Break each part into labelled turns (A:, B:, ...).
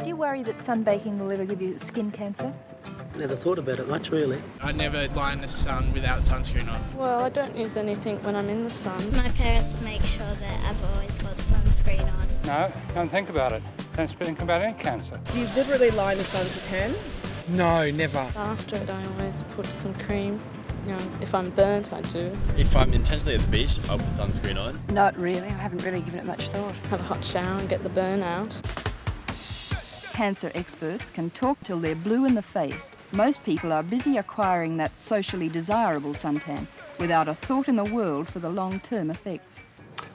A: Do you worry that sunbaking will ever give you skin cancer?
B: Never thought about it much, really.
C: I never lie in the sun without sunscreen on.
D: Well, I don't use anything when I'm in the sun.
E: My parents make sure that I've always got sunscreen on.
F: No, don't think about it. Don't think about any cancer.
G: Do you deliberately lie in the sun to tan?
H: No, never.
D: After it, I always put some cream. You know, if I'm burnt, I do.
I: If I'm intentionally at the beach, I'll put sunscreen on.
J: Not really. I haven't really given it much thought.
D: Have a hot shower and get the burn out.
J: Cancer experts can talk till they're blue in the face. Most people are busy acquiring that socially desirable suntan without a thought in the world for the long-term effects.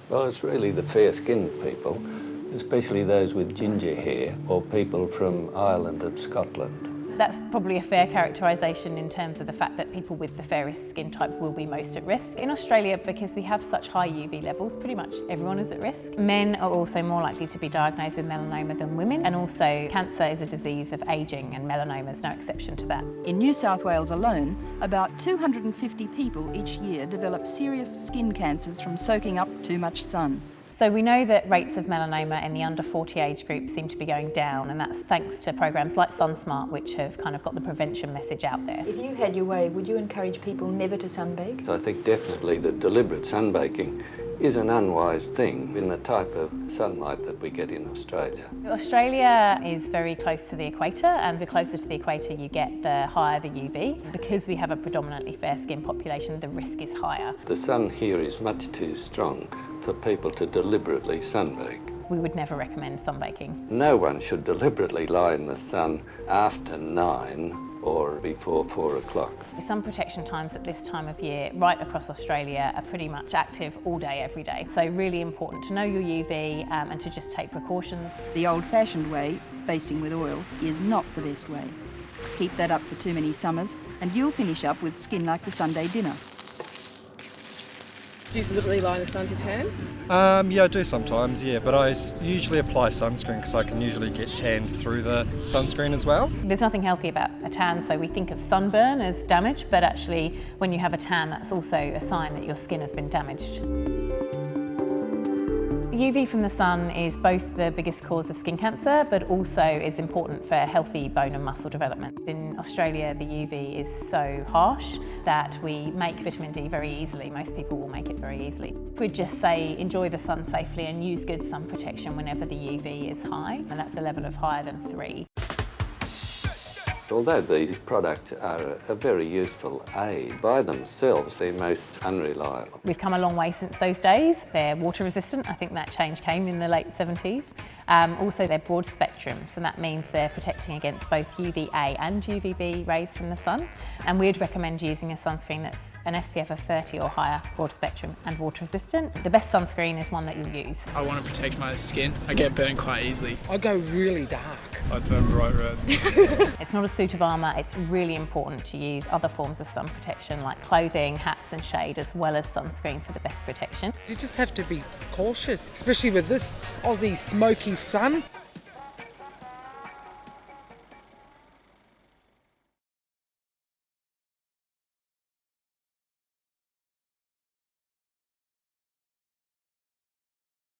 K: Well, it's really the fair-skinned people, especially those with ginger hair or people from Ireland and Scotland.
L: That's probably a fair characterisation in terms of the fact that people with the fairest skin type will be most at risk. In Australia, because we have such high UV levels, pretty much everyone is at risk. Men are also more likely to be diagnosed with melanoma than women, and also cancer is a disease of ageing, and melanoma is no exception to that.
J: In New South Wales alone, about 250 people each year develop serious skin cancers from soaking up too much sun.
L: So we know that rates of melanoma in the under 40 age group seem to be going down, and that's thanks to programs like SunSmart, which have kind of got the prevention message out there.
A: If you had your way, would you encourage people never to sunbake?
K: I think definitely that deliberate sunbaking is an unwise thing in the type of sunlight that we get in Australia.
L: Australia is very close to the equator, and the closer to the equator you get, the higher the UV. Because we have a predominantly fair-skinned population, the risk is higher.
K: The sun here is much too strong for people to deliberately sunbake.
L: We would never recommend sunbaking.
K: No one should deliberately lie in the sun after 9 or before 4 o'clock.
L: Sun protection times at this time of year right across Australia are pretty much active all day, every day. So really important to know your UV and to just take precautions.
J: The old-fashioned way, basting with oil, is not the best way. Keep that up for too many summers and you'll finish up with skin like the Sunday dinner.
G: Do you deliberately lie in the sun to tan?
H: Yeah, I do sometimes, yeah, but I usually apply sunscreen because I can usually get tanned through the sunscreen as well.
L: There's nothing healthy about a tan, so we think of sunburn as damage, but actually when you have a tan, that's also a sign that your skin has been damaged. UV from the sun is both the biggest cause of skin cancer, but also is important for healthy bone and muscle development. In Australia, the UV is so harsh that we make vitamin D very easily. Most people will make it very easily. We'd just say enjoy the sun safely and use good sun protection whenever the UV is high, and that's a level of higher than 3.
K: Although these products are a very useful aid, by themselves they're most unreliable.
L: We've come a long way since those days. They're water resistant. I think that change came in the late 70s. Also, they're broad spectrum, so that means they're protecting against both UVA and UVB rays from the sun. And we'd recommend using a sunscreen that's an SPF of 30 or higher, broad spectrum and water resistant. The best sunscreen is one that you'll use.
C: I want to protect my skin. I get burned quite easily.
H: I go really dark.
I: I turn bright red.
L: It's not a suit of armour. It's really important to use other forms of sun protection like clothing, hats and shade, as well as sunscreen for the best protection.
H: You just have to be cautious, especially with this Aussie smoky sun.